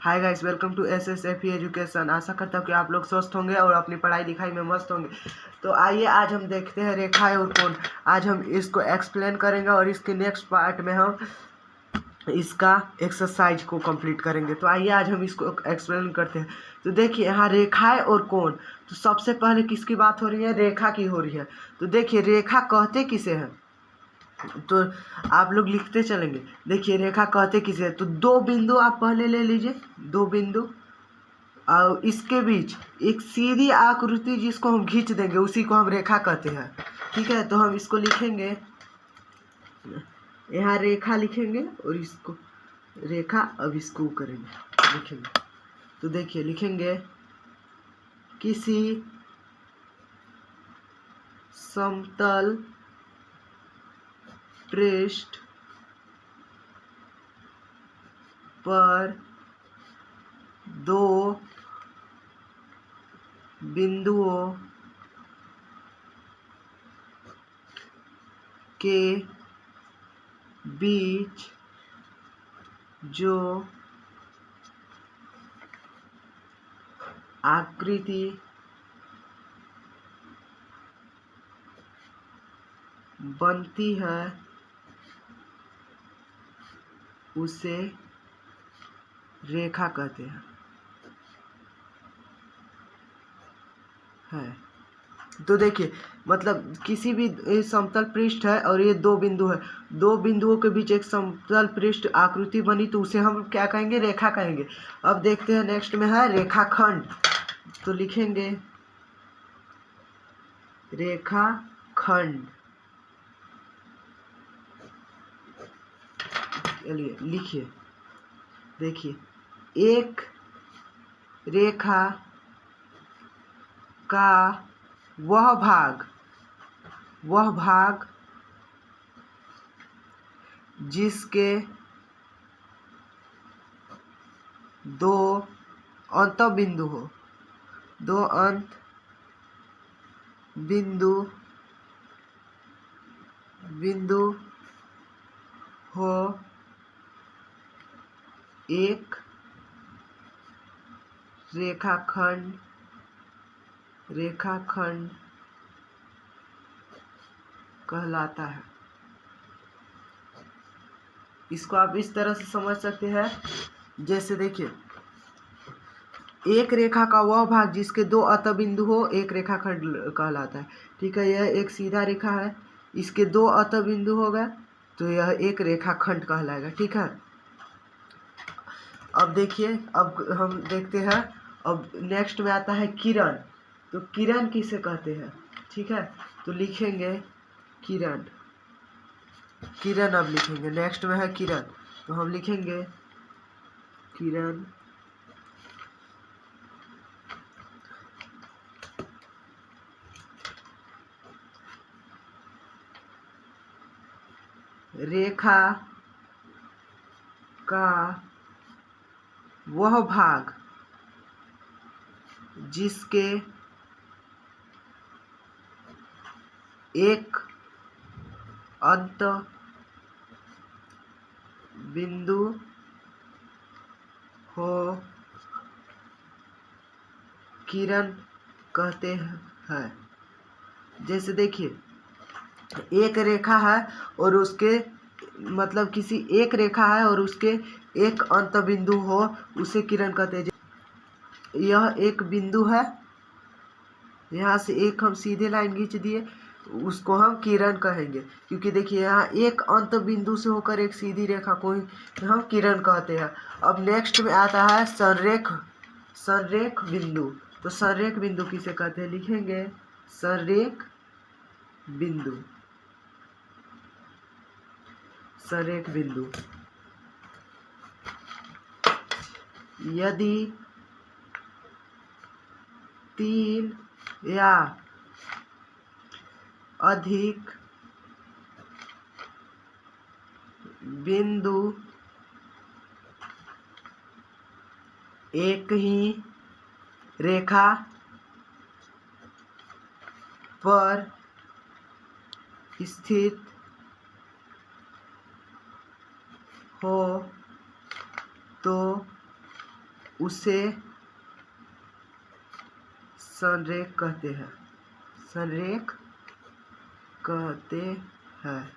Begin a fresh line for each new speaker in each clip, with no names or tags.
Hi guys, welcome to SSFE education. आशा करता हूँ कि आप लोग स्वस्थ होंगे और अपनी पढ़ाई लिखाई में मस्त होंगे। तो आइए आज हम देखते हैं रेखाएं और कोण। आज हम इसको एक्सप्लेन करेंगे और इसके नेक्स्ट पार्ट में हम इसका एक्सरसाइज को कंप्लीट करेंगे। तो आइए आज हम इसको एक्सप्लेन करते हैं। तो देखिए यहाँ रेखाएं और कोण। तो सबसे पहले किसकी बात हो रही है? रेखा की हो रही है। तो देखिए रेखा कहते किसे हैं, तो आप लोग लिखते चलेंगे। देखिए रेखा कहते किसे, तो दो बिंदु आप पहले ले लीजिए, दो बिंदु और इसके बीच एक सीधी आकृति जिसको हम खींच देंगे उसी को हम रेखा कहते हैं। ठीक है, तो हम इसको लिखेंगे, यहाँ रेखा लिखेंगे और इसको रेखा, अब इसको करेंगे लिखेंगे। तो देखिए लिखेंगे किसी समतल पृष्ठ पर दो बिंदुओं के बीच जो आकृति बनती है उसे रेखा कहते हैं। तो देखिए मतलब किसी भी समतल पृष्ठ है और ये दो बिंदु है, दो बिंदुओं के बीच एक समतल पृष्ठ आकृति बनी तो उसे हम क्या कहेंगे? रेखा कहेंगे। अब देखते हैं नेक्स्ट में है रेखाखंड। तो लिखेंगे रेखाखंड। चलिए लिखिए, देखिए एक रेखा का वह भाग जिसके दो अंत बिंदु हो, दो अंत बिंदु हो, एक रेखाखंड कहलाता है। इसको आप इस तरह से समझ सकते हैं, जैसे देखिए एक रेखा का वह भाग जिसके दो अंत बिंदु हो एक रेखाखंड कहलाता है। ठीक है, यह एक सीधा रेखा है, इसके दो अंत बिंदु हो गए तो यह एक रेखाखंड कहलाएगा। ठीक है, अब देखिए, अब हम देखते हैं, अब नेक्स्ट में आता है किरण। तो किरण किसे कहते हैं? ठीक है, तो लिखेंगे किरण, अब लिखेंगे। नेक्स्ट में है किरण, तो हम लिखेंगे किरण। रेखा का वह भाग जिसके एक अंत बिंदु हो किरण कहते हैं। जैसे देखिए एक रेखा है और उसके मतलब किसी एक रेखा है और उसके एक अंत बिंदु हो उसे किरण कहते हैं। यह एक बिंदु है, यहाँ से एक हम सीधे लाइन खींच दिए, उसको हम किरण कहेंगे, क्योंकि देखिए यहाँ एक अंत बिंदु से होकर एक सीधी रेखा को ही हम किरण कहते हैं। अब नेक्स्ट में आता है संरेख बिंदु। तो संरेख बिंदु किसे कहते हैं? लिखेंगे संरेख बिंदु। यदि तीन या अधिक बिंदु एक ही रेखा पर स्थित हो तो उसे संरेख कहते हैं। संरेख कहते हैं।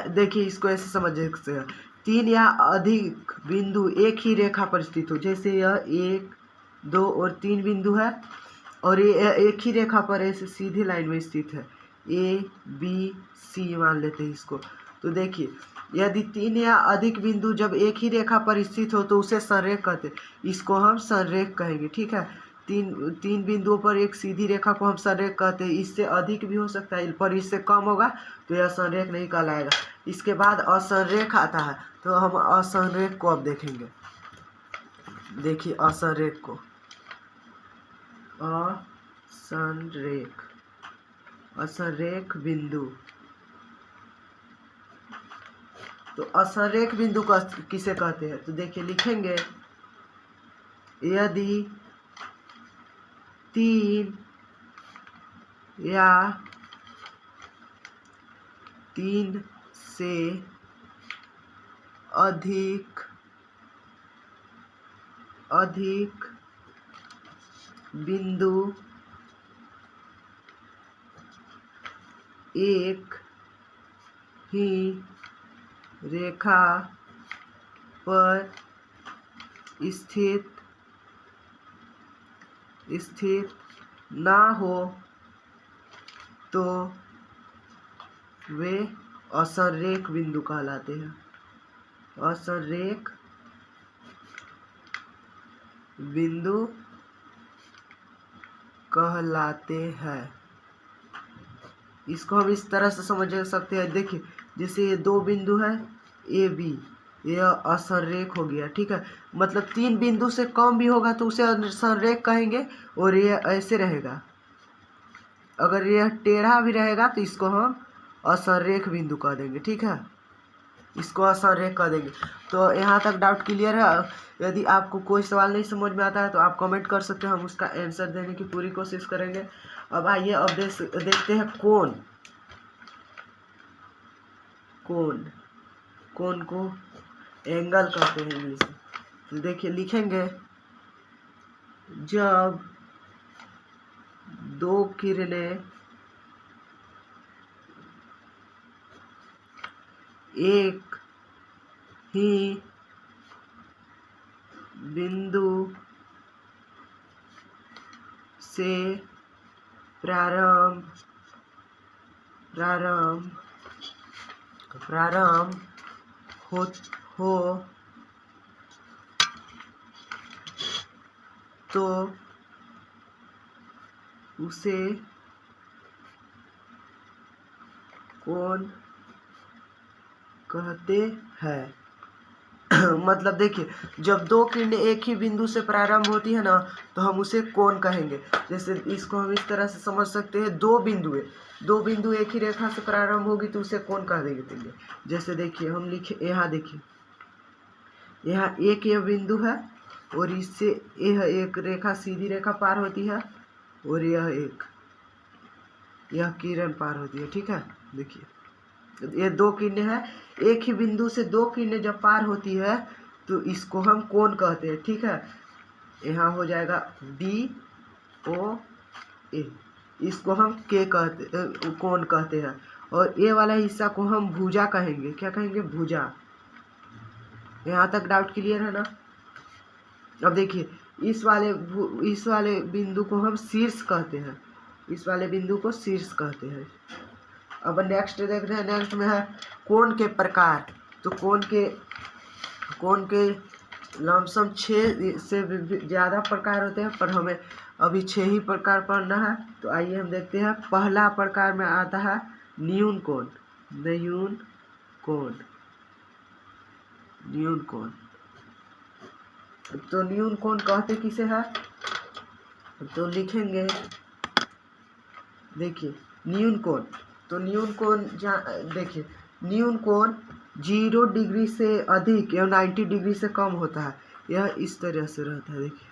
देखिए इसको ऐसे समझ सकते हैं, तीन या अधिक बिंदु एक ही रेखा पर स्थित हो, जैसे यह 1 2 और 3 बिंदु है और ये एक ही रेखा पर ऐसे सीधी लाइन में स्थित है, ए बी सी मान लेते हैं इसको। तो देखिए यदि 3 या अधिक बिंदु जब एक ही रेखा पर स्थित हो तो उसे संरेख कहते हैं, इसको हम संरेख कहेंगे। ठीक है, तीन बिंदुओं पर एक सीधी रेखा को हम संरेख कहते हैं। इससे अधिक भी हो सकता है पर इससे कम होगा तो यह संरेख नहीं कहलाएगा। इसके बाद असंरेख आता है, तो हम असंरेख को अब देखेंगे। देखिए असंरेख को, असंरेख, असंरेख बिंदु। तो असंरेख बिंदु का किसे कहते हैं, तो देखिए लिखेंगे, यदि 3 या 3 से अधिक बिंदु एक ही रेखा पर स्थित ना हो तो वे असंरेख बिंदु कहलाते हैं। असंरेख बिंदु कहलाते हैं। इसको हम इस तरह से समझ सकते हैं, देखिए जैसे ये 2 बिंदु है ए बी, यह असंरेख हो गया। ठीक है, मतलब 3 बिंदु से कम भी होगा तो उसे असंरेख कहेंगे और ये ऐसे रहेगा। अगर यह टेढ़ा भी रहेगा तो इसको हम असंरेख बिंदु कह देंगे। ठीक है, इसको असंरेख कह देंगे। तो यहाँ तक डाउट क्लियर है। यदि आपको कोई सवाल नहीं समझ में आता है तो आप कमेंट कर सकते हैं, हम उसका आंसर देने की पूरी कोशिश करेंगे। अब आइए अब देखते हैं कोण। कोण को एंगल कहते हैं इंग्लिश में। तो देखिए लिखेंगे, जब 2 किरणें एक ही बिंदु से प्रारंभ हो तो उसे कोण कहते हैं। मतलब देखिए जब 2 किरणें एक ही बिंदु से प्रारंभ होती है ना तो हम उसे कोण कहेंगे। जैसे इसको हम इस तरह से समझ सकते हैं, 2 बिंदु है, 2 बिंदु एक ही रेखा से प्रारंभ होगी तो उसे कोण कह देंगे। जैसे देखिए हम लिखे, यहाँ देखिए, यहाँ एक यह बिंदु है और इससे यह एक रेखा सीधी रेखा पार होती है और यह किरण पार होती है। ठीक है, देखिए ये 2 किरणें हैं, एक ही बिंदु से 2 किरणें जब पार होती है तो इसको हम कोण कहते हैं। ठीक है, यहाँ हो जाएगा DOA, इसको हम कोण कहते हैं। और ये वाला हिस्सा को हम भुजा कहेंगे। क्या कहेंगे? भुजा। यहाँ तक डाउट क्लियर है ना? अब देखिए इस वाले बिंदु को हम शीर्ष कहते हैं, इस वाले बिंदु को शीर्ष कहते हैं। अब नेक्स्ट देखते हैं, नेक्स्ट में है कोण के प्रकार। तो कोण के लमसम 6 से ज़्यादा प्रकार होते हैं, पर हमें अभी 6 ही प्रकार पढ़ना है। तो आइए हम देखते हैं। पहला प्रकार में आता है न्यून कोण। तो न्यून कोण कहते किसे है? तो लिखेंगे, देखिए न्यून कोण। तो न्यून कोण देखिए, न्यून कोण 0 डिग्री से अधिक या 90 डिग्री से कम होता है। यह इस तरह से रहता है। देखिए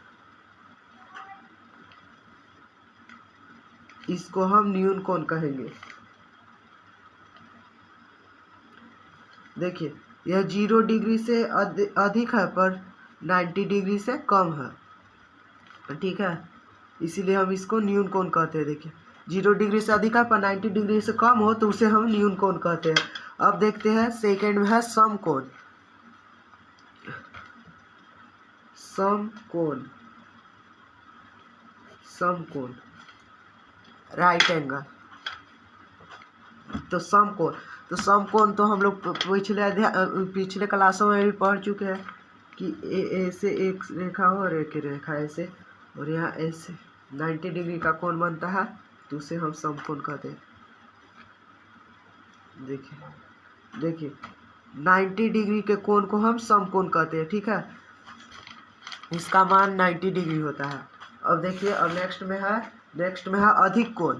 इसको हम न्यून कोण कहेंगे। देखिए यह 0 डिग्री से अधिक है पर 90 डिग्री से कम है, ठीक है, इसीलिए हम इसको न्यून कोण कहते हैं। देखिए 0 डिग्री से अधिक है पर 90 डिग्री से कम हो तो उसे हम न्यून कोण कहते हैं। अब देखते हैं सेकंड में है समकोण। समकोण, समकोण राइट एंगल। तो समकोण तो हम लोग पिछले क्लासों में भी पढ़ चुके हैं कि ऐसे एक रेखा हो और एक रेखा ऐसे, और यहाँ ऐसे 90 डिग्री का कोण बनता है तो उसे हम समकोण कहते हैं। देखिए 90 डिग्री के कोण को हम समकोण कहते हैं, ठीक है, इसका मान 90 डिग्री होता है। अब देखिए, अब नेक्स्ट में है अधिक कोण।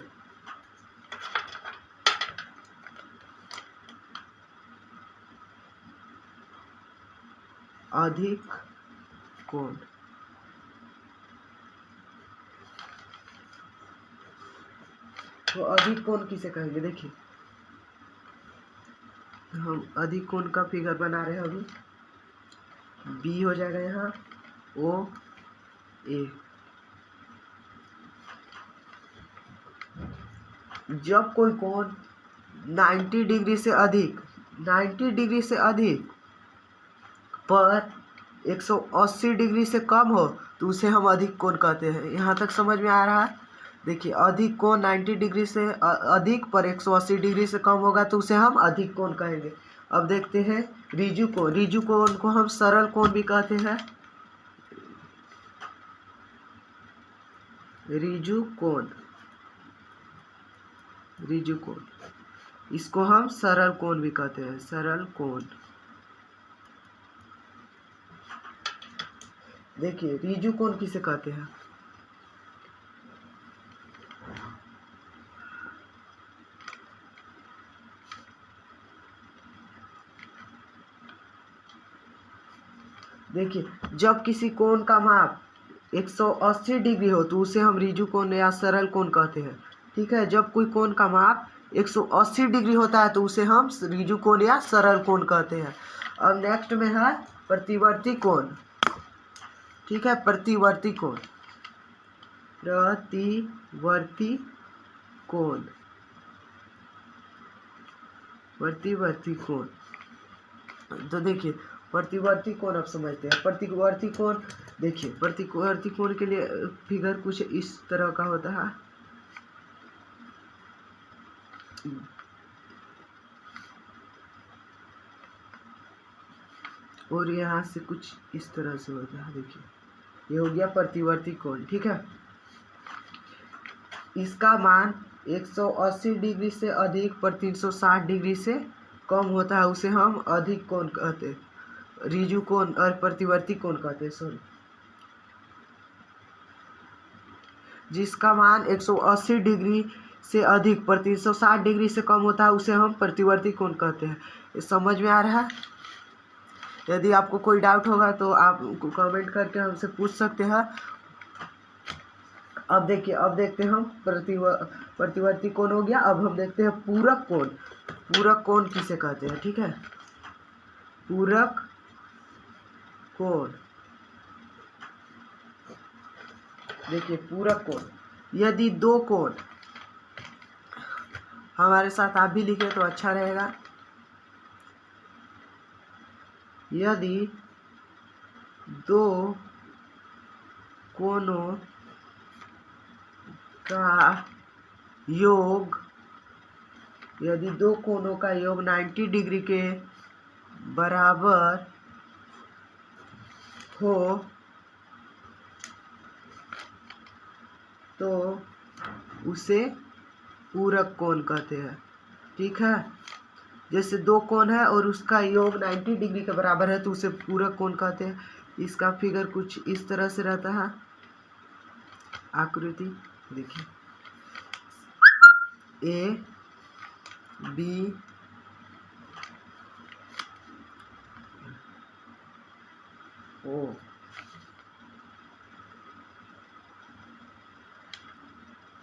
अधिक कोण, तो अधिक कोण किसे कहेंगे? देखिए हम अधिक कोण का फिगर बना रहे हैं अभी। बी हो जाएगा यहाँ ओ ए। जब कोई कोण 90 डिग्री से अधिक पर 180 डिग्री से कम हो तो उसे हम अधिक कोण कहते हैं। यहाँ तक समझ में आ रहा है? देखिए अधिक कोण 90 डिग्री से अधिक पर 180 डिग्री से कम होगा तो उसे हम अधिक कोण कहेंगे। अब देखते हैं ऋजु कोण को हम सरल कोण भी कहते हैं। ऋजु कोण, इसको हम सरल कोण भी कहते हैं, सरल कोण। देखिए ऋजु कोण किसे कहते हैं? देखिए जब किसी कोण का माप 180 डिग्री हो तो उसे हम ऋजु कोण या सरल कोण कहते हैं, ठीक है। जब कोई कोण का माप 180 डिग्री होता है तो उसे हम ऋजु कोण या सरल कोण कहते हैं। अब नेक्स्ट में है प्रतिवर्ती कोण, ठीक है, प्रतिवर्ती कोण। तो देखिए प्रतिवर्ती कोण अब समझते हैं। प्रतिवर्ती कोण, देखिए प्रतिवर्ती कोण के लिए फिगर कुछ इस तरह का होता है। और यहाँ से कुछ इस तरह से होता है। देखिए ये हो गया प्रतिवर्ती कोण, ठीक है। इसका मान 180 डिग्री से अधिक पर 360 डिग्री से कम होता है, उसे हम अधिक कोण कहते हैं, ऋजु कोण और प्रतिवर्ती कोण कहते हैं, सॉरी। जिसका मान 180 डिग्री से अधिक पर 360 डिग्री से कम होता है उसे हम प्रतिवर्ती कोण कहते हैं। ये समझ में आ रहा है? यदि आपको कोई डाउट होगा तो आप कमेंट करके हमसे पूछ सकते हैं। अब देखते हैं हम प्रतिवर्ती कोण हो गया। अब हम देखते हैं पूरक कोण। पूरक कोण किसे कहते हैं, ठीक है, पूरक कोण। देखिए पूरक कोण, यदि दो कोण, हमारे साथ आप भी लिखे तो अच्छा रहेगा। यदि दो कोणों का योग, यदि दो कोणों का योग 90 डिग्री के बराबर हो तो उसे पूरक कोण कहते हैं, ठीक है। जैसे दो कोण है और उसका योग 90 डिग्री के बराबर है तो उसे पूरक कोण कहते हैं। इसका फिगर कुछ इस तरह से रहता है, आकृति देखिए, ए बी ओ,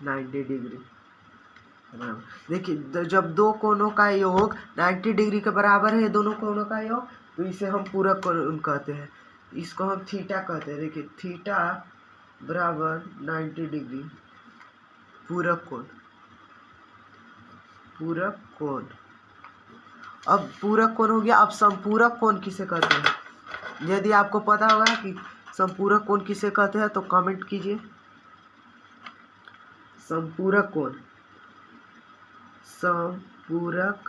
$90 डिग्री, देखिए जब दो कोणों का योग 90 डिग्री के बराबर है, दोनों कोणों का योग, तो इसे हम पूरक कोण कहते हैं। इसको हम थीटा कहते हैं। देखिए थीटा बराबर 90 डिग्री, पूरक कोण, पूरक कोण। अब पूरक कोण हो गया। अब संपूरक कोण किसे कहते हैं? यदि आपको पता होगा कि संपूरक कोण किसे कहते हैं तो कमेंट कीजिए। संपूरक कोण, संपूरक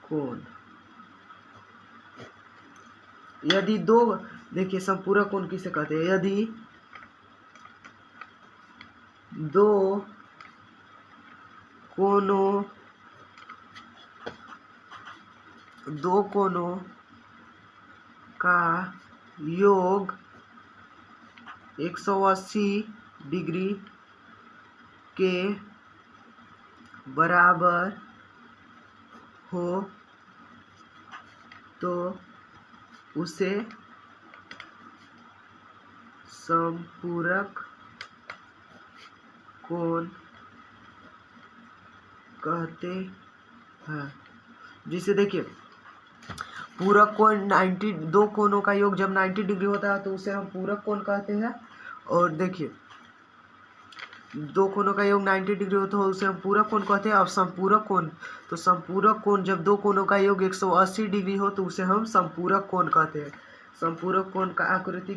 कोण यदि दो, देखिए संपूरक कोण किसे कहते हैं? यदि दो कोणों का योग 180 डिग्री के बराबर हो तो उसे संपूरक कोण कहते हैं। जिसे देखिए पूरक कोण 90, दो कोणों का योग जब 90 डिग्री होता है तो उसे हम पूरक कोण कहते हैं। और देखिए दो कोणों का योग 90 डिग्री होता है उसे हम पूरक कोण कहते हैं। अब संपूरक कोण, तो संपूरक कोण जब दो कोणों का योग 180 डिग्री हो तो उसे हम संपूरक कोण कहते हैं। संपूरक कोण का आकृति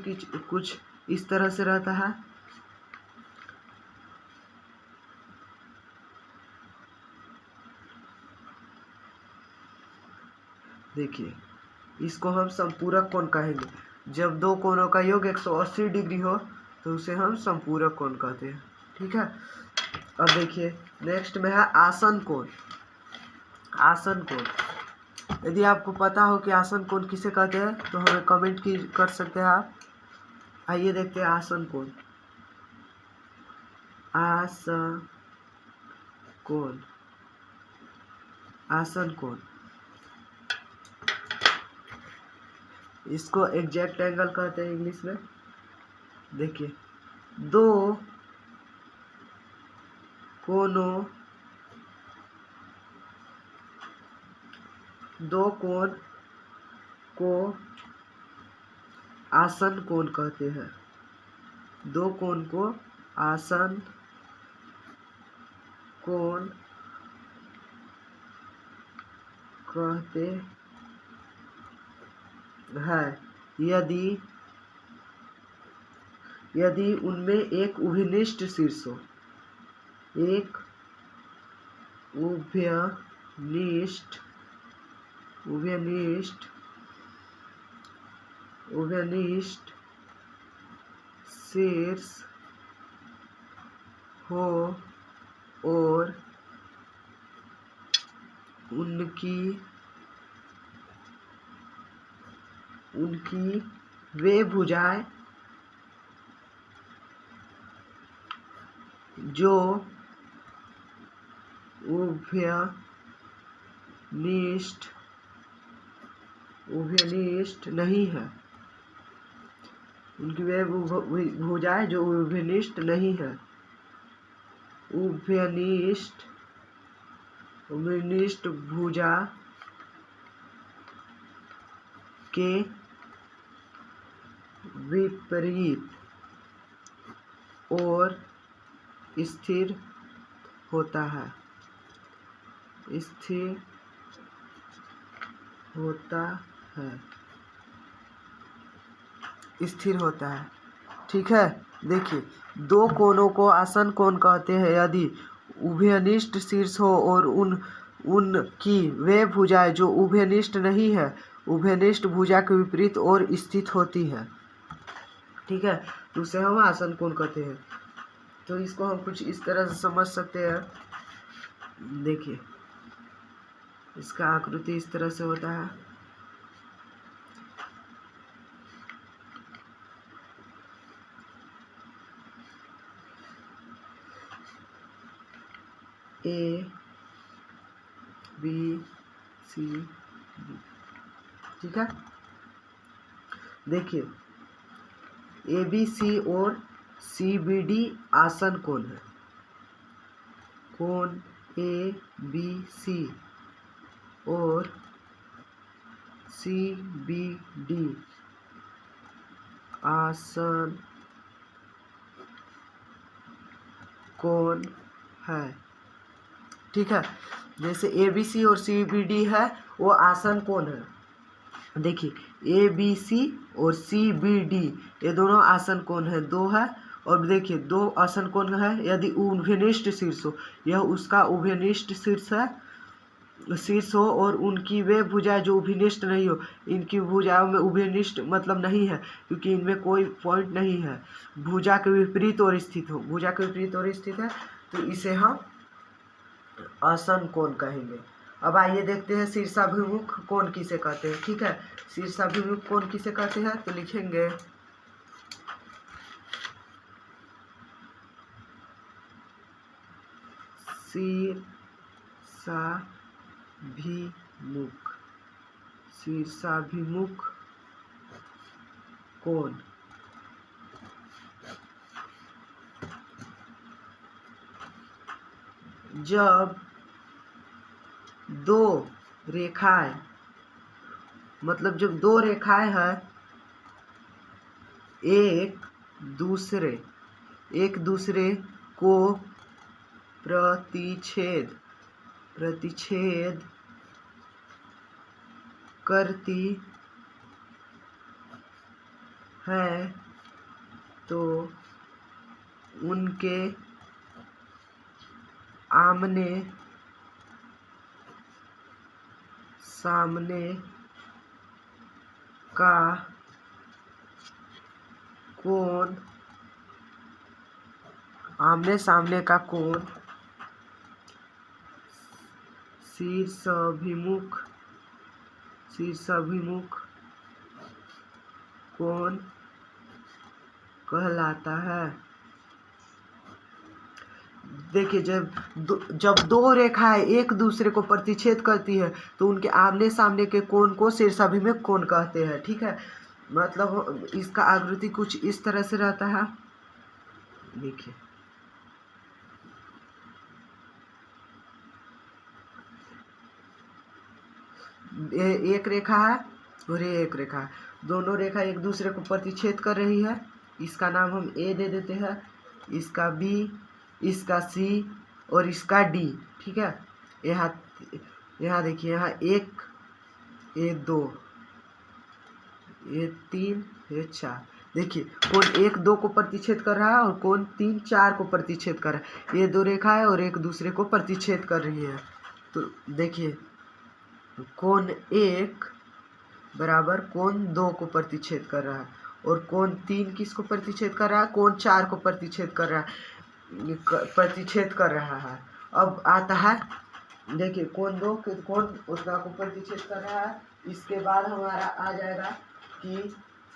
कुछ इस तरह से रहता है। देखिए इसको हम संपूरक कोण कहेंगे। जब दो कोणों का योग 180 डिग्री हो तो उसे हम संपूरक कोण कहते हैं। ठीक है। अब देखिए नेक्स्ट में है आसन कोण। आसन कोण, यदि आपको पता हो कि आसन कोण किसे कहते हैं तो हमें कमेंट कर सकते हैं आप। आइए देखते हैं आसन कोण। आसन कोण, आसन कोण, इसको एग्जैक्ट एंगल कहते हैं इंग्लिश में। देखिए दो कोण को आसन कोण कहते हैं। दो कोण को आसन कोण कहते हैं यदि उनमें एक उभयनिष्ठ शीर्ष हो, एक उभयनिष्ठ शीर्ष हो और उनकी वे भुजाएं जो उभयनिष्ठ नहीं है, उनकी वे भुजाएं जो उभयनिष्ठ नहीं है, उभयनिष्ठ भुजा के विपरीत और स्थिर होता है, स्थिर होता है। ठीक है। देखिए दो कोणों को आसन कोण कहते हैं यदि उभयनिष्ठ शीर्ष हो और उनकी वे भुजाएं जो उभयनिष्ठ नहीं है, उभयनिष्ठ भुजा के विपरीत और स्थित होती है। ठीक है। तो उसे हम आसन कोण कहते हैं। तो इसको हम कुछ इस तरह से समझ सकते हैं। देखिए इसका आकृति इस तरह से होता है। A B C D। ठीक है। देखिए ABC और CBD आसन कोण है। कोण ABC और CBD आसन कोण है। ठीक है, जैसे ABC और CBD है वो आसन कोण है। देखिए ABC और CBD ये दोनों आसन कोण है, दो है। और देखिए दो आसन कोण है, यदि उभयनिष्ठ शीर्ष हो, यह उसका उभयनिष्ठ शीर्ष हो और उनकी वे भुजाएं जो उभयनिष्ठ नहीं हो, इनकी भुजाओं में उभयनिष्ठ मतलब नहीं है क्योंकि इनमें कोई पॉइंट नहीं है, भुजा के विपरीत और स्थित हो, भुजा के विपरीत और स्थित है, तो इसे हम आसन कोण कहेंगे। अब आइए देखते हैं शीर्षाभिमुख कोण किसे कहते हैं। ठीक है, शीर्षाभिमुख कोण किसे कहते हैं, तो लिखेंगे शीर्षाभिमुख कोण। जब दो रेखाएं मतलब जब दो रेखाएं हैं एक दूसरे को प्रतिच्छेद करती है तो उनके आमने सामने का कोण शीर्षाभिमुख कोण कहलाता है। देखिए जब दो रेखाएं एक दूसरे को प्रतिच्छेद करती है तो उनके आमने सामने के कोण को शीर्षाभिमुख कोण कहते हैं। ठीक है, मतलब इसका आकृति कुछ इस तरह से रहता है। देखिए एक रेखा है और ये एक रेखा है, दोनों रेखा एक दूसरे को प्रतिच्छेद कर रही है। इसका नाम हम A दे देते हैं, इसका B, इसका C और इसका D। ठीक है, यहाँ देखिए, यहाँ एक, ये दो, ये तीन, ये चार। देखिए कोण एक दो को प्रतिच्छेद कर रहा है और कोण तीन चार को प्रतिच्छेद कर रहा है। ये दो रेखा है और एक दूसरे को प्रतिच्छेद कर रही है। तो देखिए कोण एक बराबर कोण दो को प्रतिच्छेद कर रहा है और कोण तीन किसको प्रतिच्छेद कर रहा है, कोण चार को प्रतिच्छेद कर रहा है। अब आता है देखिए कोण दो कोण उतना को प्रतिच्छेद कर रहा है। इसके बाद हमारा आ जाएगा कि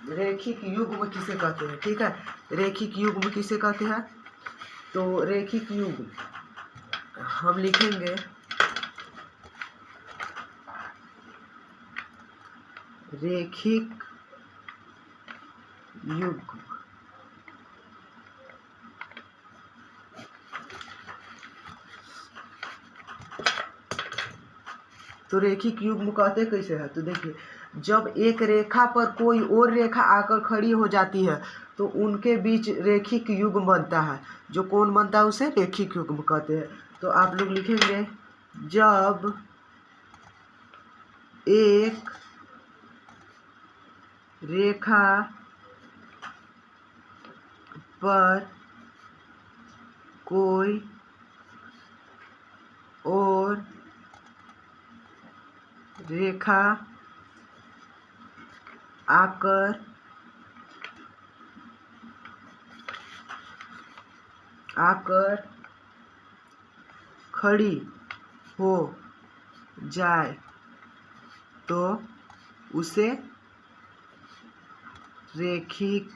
रेखिक युग्म किसे कहते हैं। ठीक है, रेखिक युग्म किसे कहते हैं, तो रेखिक युग्म हम लिखेंगे रेखिक युग्म। तो रेखिक युग्म कहते कैसे है, तो देखिए जब एक रेखा पर कोई और रेखा आकर खड़ी हो जाती है तो उनके बीच रेखिक युग्म बनता है। जो कोण बनता है उसे रेखिक युग्म कहते हैं। तो आप लोग लिखेंगे जब एक रेखा पर कोई और रेखा आकर खड़ी हो जाए तो उसे रेखिक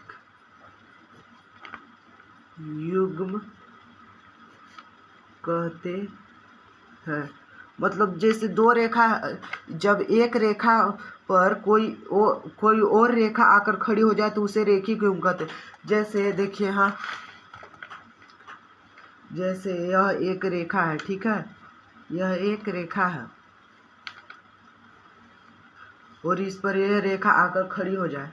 युग्म कहते हैं। मतलब जैसे दो रेखा, जब एक रेखा पर कोई और रेखा आकर खड़ी हो जाए तो उसे रेखिक युग्म कहते हैं। जैसे देखिए यहाँ जैसे यह एक रेखा है, ठीक है, यह एक रेखा है और इस पर यह रेखा आकर खड़ी हो जाए,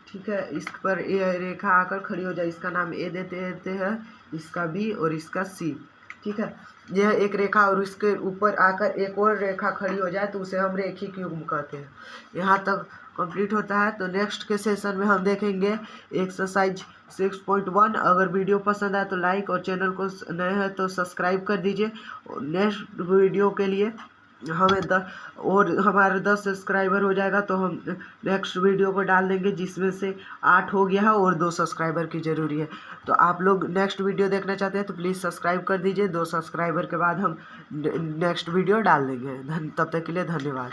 ठीक है, इस पर यह रेखा आकर खड़ी हो जाए, इसका नाम ए देते हैं, इसका बी और इसका सी, ठीक है। यह एक रेखा और इसके ऊपर आकर एक और रेखा खड़ी हो जाए तो उसे हम रेखिक युग्म कहते हैं। यहाँ तक कंप्लीट होता है। तो नेक्स्ट के सेशन में हम देखेंगे एक्सरसाइज 6.1। अगर वीडियो पसंद आए तो लाइक और चैनल को नए हैं तो सब्सक्राइब कर दीजिए। नेक्स्ट वीडियो के लिए हमें हमारे 10 सब्सक्राइबर हो जाएगा तो हम नेक्स्ट वीडियो को डाल देंगे, जिसमें से 8 हो गया है और 2 सब्सक्राइबर की ज़रूरी है। तो आप लोग नेक्स्ट वीडियो देखना चाहते हैं तो प्लीज़ सब्सक्राइब कर दीजिए। 2 सब्सक्राइबर के बाद हम नेक्स्ट वीडियो डाल देंगे। तब तक के लिए धन्यवाद।